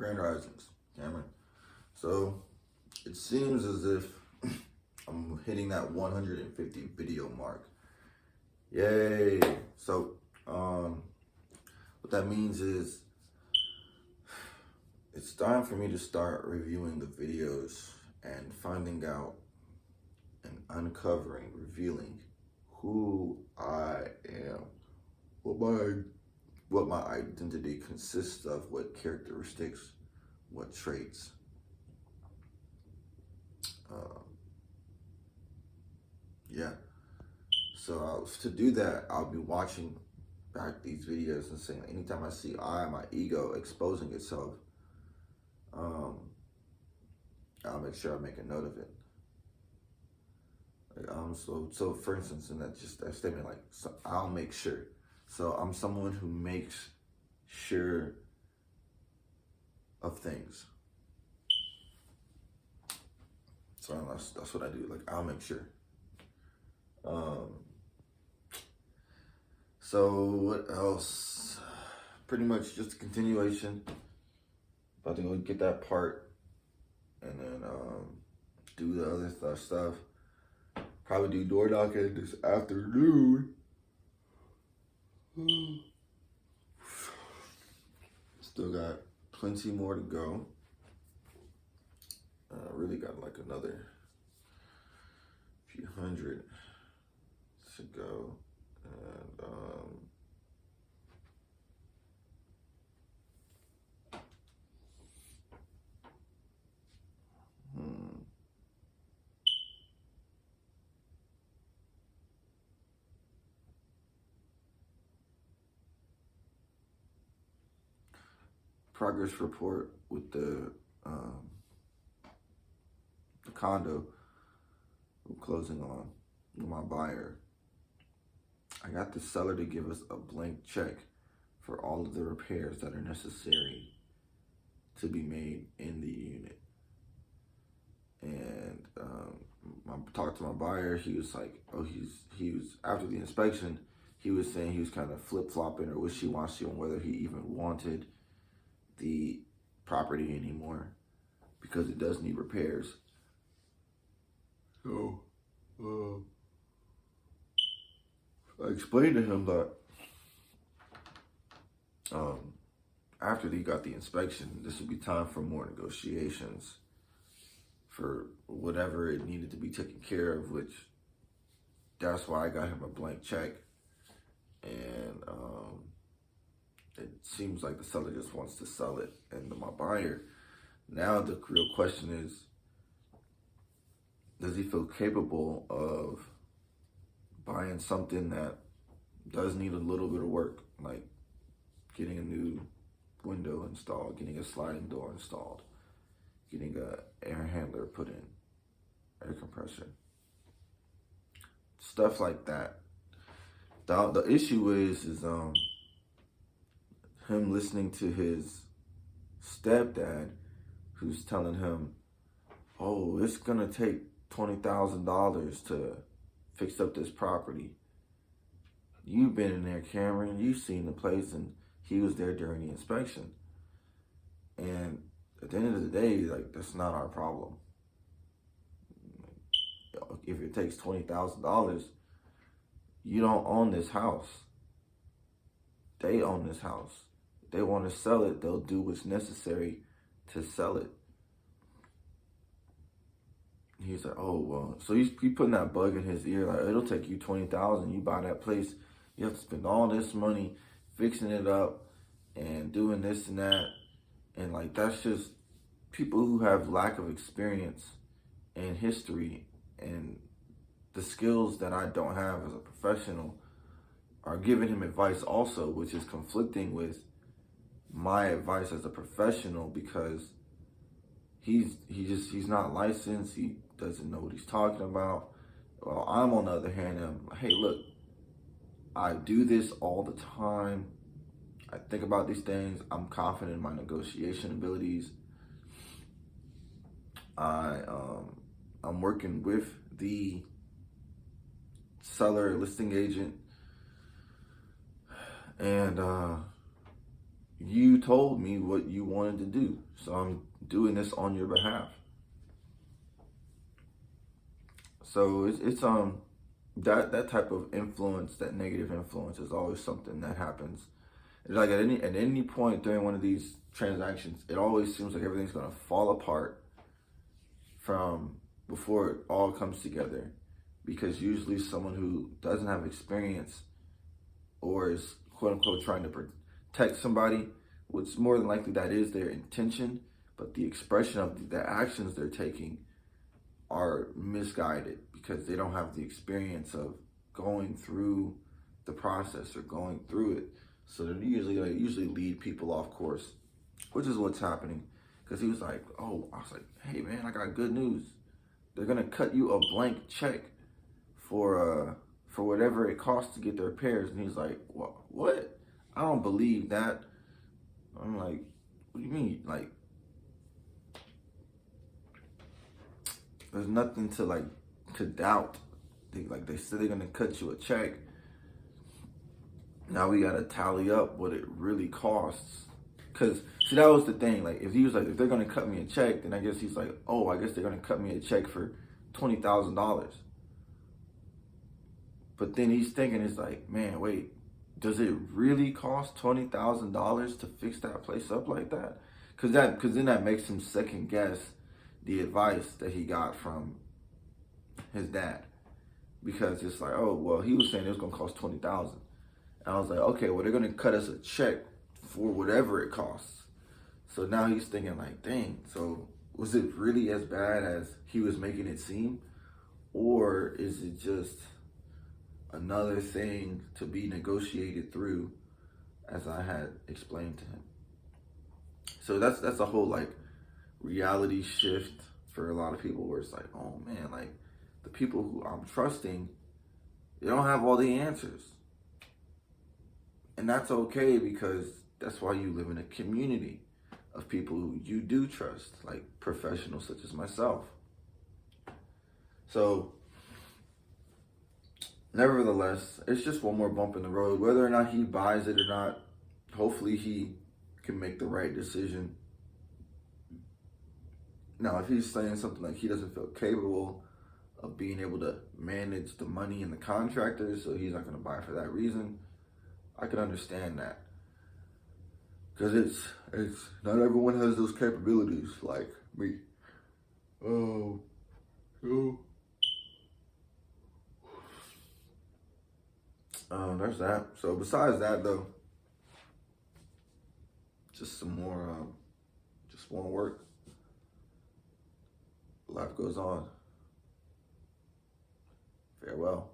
Grand Risings, Cameron. So it seems as if I'm hitting that 150 video mark. Yay! So what that means is it's time for me to start reviewing the videos and finding out and uncovering, revealing who I am, what my identity consists of, what characteristics, what traits. Yeah. So to do that, I'll be watching back these videos and saying, anytime I see my ego exposing itself, I'll make sure I make a note of it. So for instance, in that statement, so I'll make sure. So I'm someone who makes sure of things. So that's what I do. I'll make sure. So what else? Pretty much just a continuation. About to go get that part and then do the other stuff. Probably do door knocking this afternoon. Still got plenty more to go. Really got another few hundred to go. And progress report with the condo I'm closing on with my buyer. I got the seller to give us a blank check for all of the repairs that are necessary to be made in the unit. And I talked to my buyer. He was like, he was after the inspection, he was saying he was kind of flip-flopping or wishy-washy on whether he even wanted the property anymore because it does need repairs. So I explained to him that after he got the inspection, this would be time for more negotiations for whatever it needed to be taken care of, which that's why I got him a blank check. And it seems like the seller just wants to sell it. And my buyer, now the real question is, does he feel capable of buying something that does need a little bit of work, like getting a new window installed, getting a sliding door installed, getting a air handler put in, air compressor, stuff like that. The issue is him listening to his stepdad, who's telling him, "Oh, it's gonna take $20,000 to fix up this property. You've been in there, Cameron. You've seen the place," and he was there during the inspection. And at the end of the day, that's not our problem. If it takes $20,000, you don't own this house. They own this house. If they want to sell it, they'll do what's necessary to sell it. He's like, "Oh, well," so he's putting that bug in his ear, it'll take you $20,000, you buy that place, you have to spend all this money fixing it up and doing this and that. And that's just people who have lack of experience and history and the skills that I don't have as a professional are giving him advice also, which is conflicting with my advice as a professional, because he's not licensed. He doesn't know what he's talking about. Well, I'm on the other hand, I'm like, hey, look, I do this all the time. I think about these things. I'm confident in my negotiation abilities. I'm working with the seller listing agent, and you told me what you wanted to do, so I'm doing this on your behalf. So it's that type of influence, that negative influence, is always something that happens. It's like at any point during one of these transactions, it always seems like everything's gonna fall apart from before it all comes together, because usually someone who doesn't have experience or is quote unquote trying to protect somebody, which more than likely that is their intention, but the expression of the actions they're taking are misguided because they don't have the experience of going through the process or going through it. So they usually lead people off course, which is what's happening. Because he was like, "Oh," I was like, "Hey man, I got good news. They're gonna cut you a blank check for whatever it costs to get the repairs." And he's like, "What? I don't believe that." I'm like, "What do you mean? Like, there's nothing to doubt. They said they're gonna cut you a check. Now we gotta tally up what it really costs." Cause see, that was the thing. Like, if he was like, if they're gonna cut me a check, then I guess he's like, "Oh, I guess they're gonna cut me a check for $20,000." But then he's thinking, it's like, man, wait, does it really cost $20,000 to fix that place up like that? Cause then that makes him second guess the advice that he got from his dad. Because it's like, oh well, he was saying it was gonna cost 20,000. And I was like, okay, well they're gonna cut us a check for whatever it costs. So now he's thinking like, dang, so was it really as bad as he was making it seem? Or is it just another thing to be negotiated through, as I had explained to him? So that's a whole like reality shift for a lot of people, where it's like, oh man, like the people who I'm trusting, they don't have all the answers. And that's okay, because that's why you live in a community of people who you do trust, like professionals such as myself. So, nevertheless, it's just one more bump in the road. Whether or not he buys it or not, hopefully he can make the right decision. Now, if he's saying something like he doesn't feel capable of being able to manage the money and the contractors, so he's not going to buy for that reason, I can understand that. Because it's not everyone has those capabilities like me. Oh, there's that. So besides that though, just some more, just more work. Life goes on. Farewell.